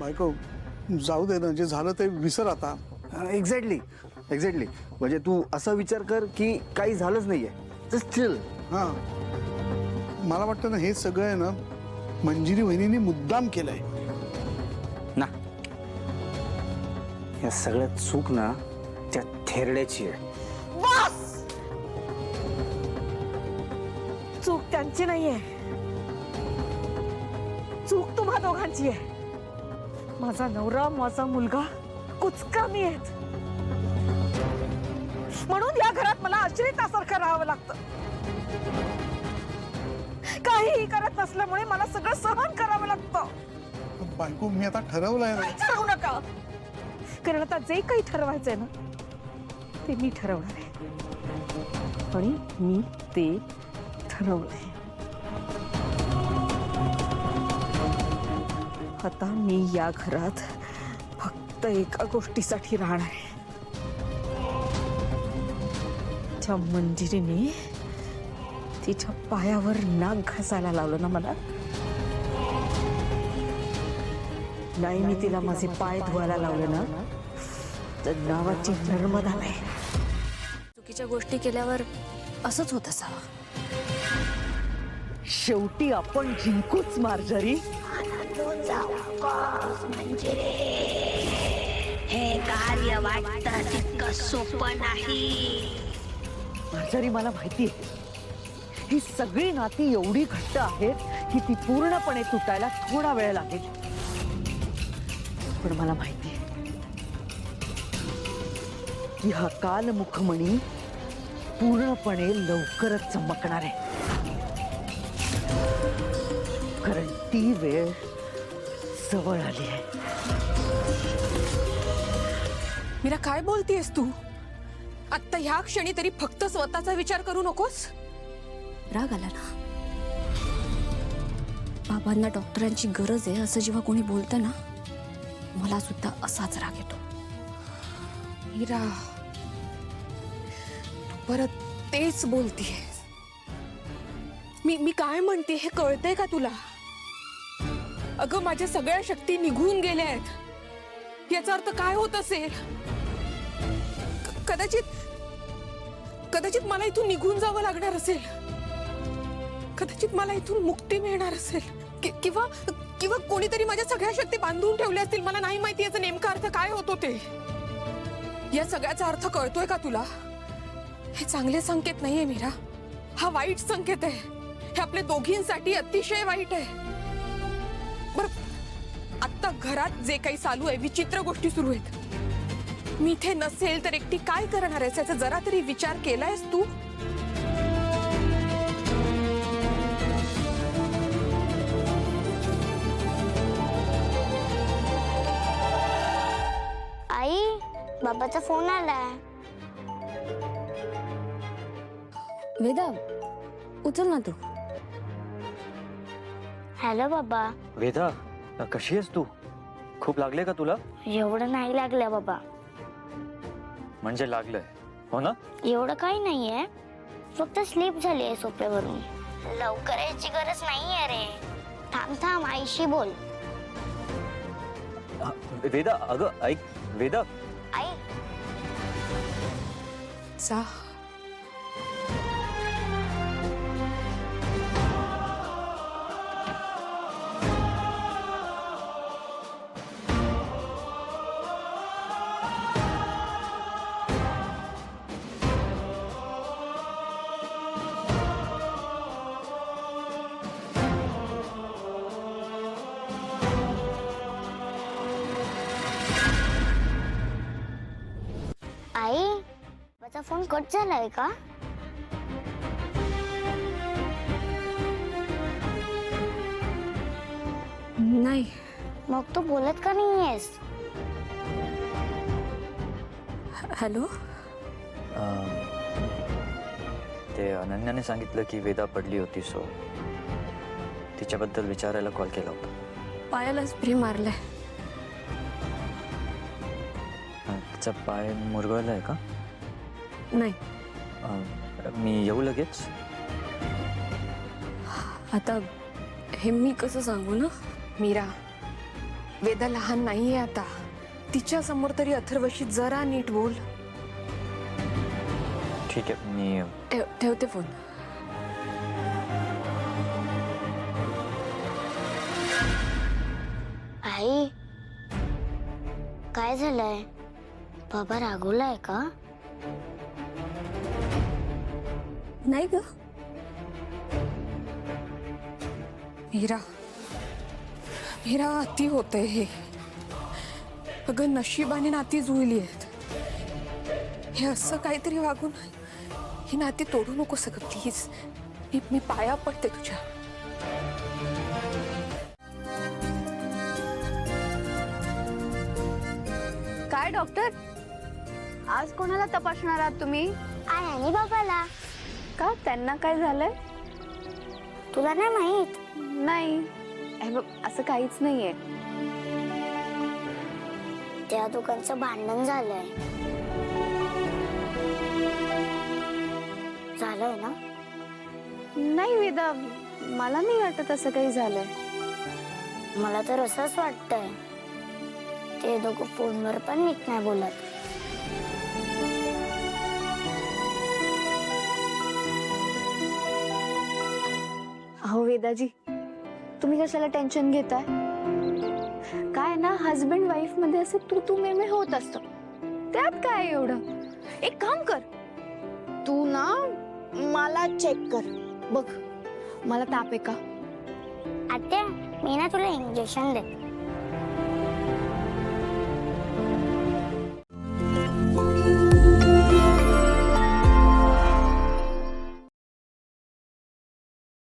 बायको जाऊ दे ना, जे झालं ते विसर आता. Exactly exactly. म्हणजे तू असा विचार कर की काही झालंच नाहीये, जस्ट चिल. हा, मला वाटतं ना हे सगळं आहे ना मंजिरी वहिनीने मुद्दाम केलंय ना. या सगळ्यात चूक ना त्या थेरड्याची आहे. बस, चूक त्यांची नाहीये, चूक तुम्हा दोघांची आहे. माझा नवरा, माझा मुलगा कुचकामी आहेत, म्हणून या घरात मला आश्रितासारखं राहावं लागतं. काहीही करत नसल्यामुळे मला सगळं सहन करावं लागतं. बायको मी आता ठरवलंय ना. काही ठरवू नका, कारण आता जे काही ठरवायचंय ना ते मी ठरवणार आहे, आणि मी ते ठरवलंय. आता मी या घरात फक्त एका गोष्टीसाठी राहणार आहे. त्या मंजिरीने तिच्या पायावर नाक घासायला लावलं ना मला, नाही मी तिला माझे पाय धुवायला लावले ना तर नावाची नर्मदा नाही. चुकीच्या गोष्टी केल्यावर असंच होत असावं. शेवटी आपण जिंकूच मार्जरी. हे कार्य वाटतं तितकं सोपं नाही. मार्जरी, मला माहिती आहे ही सगळी नाती एवढी घट्ट आहेत की ती पूर्णपणे तुटायला थोडा वेळ लागेल, पण मला माहिती आहे की हा कालमुखमणी पूर्णपणे लवकरच चमकणार आहे, कारण ती वेळ जवळ आली आहे. मीरा, काय बोलतीयस तू? आत्ता ह्या क्षणी तरी फक्त स्वतःचा विचार करू नकोस. राग आला ना? बाबांना डॉक्टरांची गरज आहे असं जेव्हा कोणी बोलतं ना, मला सुद्धा असाच राग येतो. मीरा, तू परत तेच बोलतीयस. मी काय म्हणते हे कळतंय का तुला? अगं, माझ्या सगळ्या शक्ती निघून गेल्या आहेत. याचा अर्थ काय होत असेल? कदाचित मला इथून निघून जावं लागणार असेल, कदाचित मला इथून मुक्ती मिळणार असेल, किंवा कोणीतरी माझ्या सगळ्या शक्ती बांधून ठेवल्या असतील. मला नाही माहिती याचा नेमका अर्थ काय होतो ते. या सगळ्याचा अर्थ कळतोय का तुला? हे चांगले संकेत नाहीये मीरा, हा वाईट संकेत आहे. हे आपल्या दोघींसाठी अतिशय वाईट आहे. बरं, आता घरात जे काही चालू आहे, विचित्र गोष्टी सुरू आहेत. मी इथे नसेल तर एकटी काय करणार आहेस याचा जरा तरी विचार केलायस तू? आई, बाबाचा फोन आलाय. वेदा, उचल ना तू. हॅलो बाबा. वेदा, कशी आहेस तू? खूप लागले का तुला? एवढं नाही लागलं बाबा. म्हणजे लागलंय हो ना? एवढं काही नाहीये, फक्त स्लीप झाली आहे सोफ्यावरून. लवकर यायची गरज नाहीये रे. थांब थांब, आईशी बोल. वेदा, अगं ऐक. वेदा, आई, जा. आई, बाबाचा फोन कट झालाय का? नाही. मग तू बोलत का नाहीयेस? हॅलो. ते अनन्याने सांगितलं की वेदा पडली होती, सो तिच्याबद्दल विचारायला कॉल केला होता. पायाला स्प्रे मारलाय. तिचा पाय मुरगळला आहे का? नाही. मी येऊ लगेच? आता हे मी कसं सांगू ना? मीरा, वेदा लहान नाहीये आता. तिच्या समोर तरी अथर्वशी जरा नीट बोल. ठीक आहे, मी ठेवते फोन. आई काय झालंय? बाबा रागवलाय का? नाही ग. मीरा अति होतंय हे. अगं नशिबाने नाती जुळली आहेत. हे असं काहीतरी वागून ही नाती तोडू नको सगळं प्लीज. मी पाया पडते तुझ्या. काय डॉक्टर, आज कोणाला तपासणार आहात तुम्ही? आई आणि बाबाला. का, त्यांना काय झालंय? तुला नाही माहित? नाही, हे बघ, असं काहीच नाहीये. त्या दोघांचं भांडण झालंय. झालंय ना? नाही वेदा, मला नाही वाटत असं काही झालंय. मला तर असंच वाटतंय. ते दोघं फोनवर पण नीट नाही बोलत. अहो वेदाजी, तुम्ही कशाला टेन्शन घेताय? काय ना, हस्बंड वाईफ मध्ये असे तू मे होत असतो. त्यात काय एवढं? एक काम कर, तू ना मला चेक कर, बघ मला ताप आहे का. आत्या, मी ना तुला इंजेक्शन देते.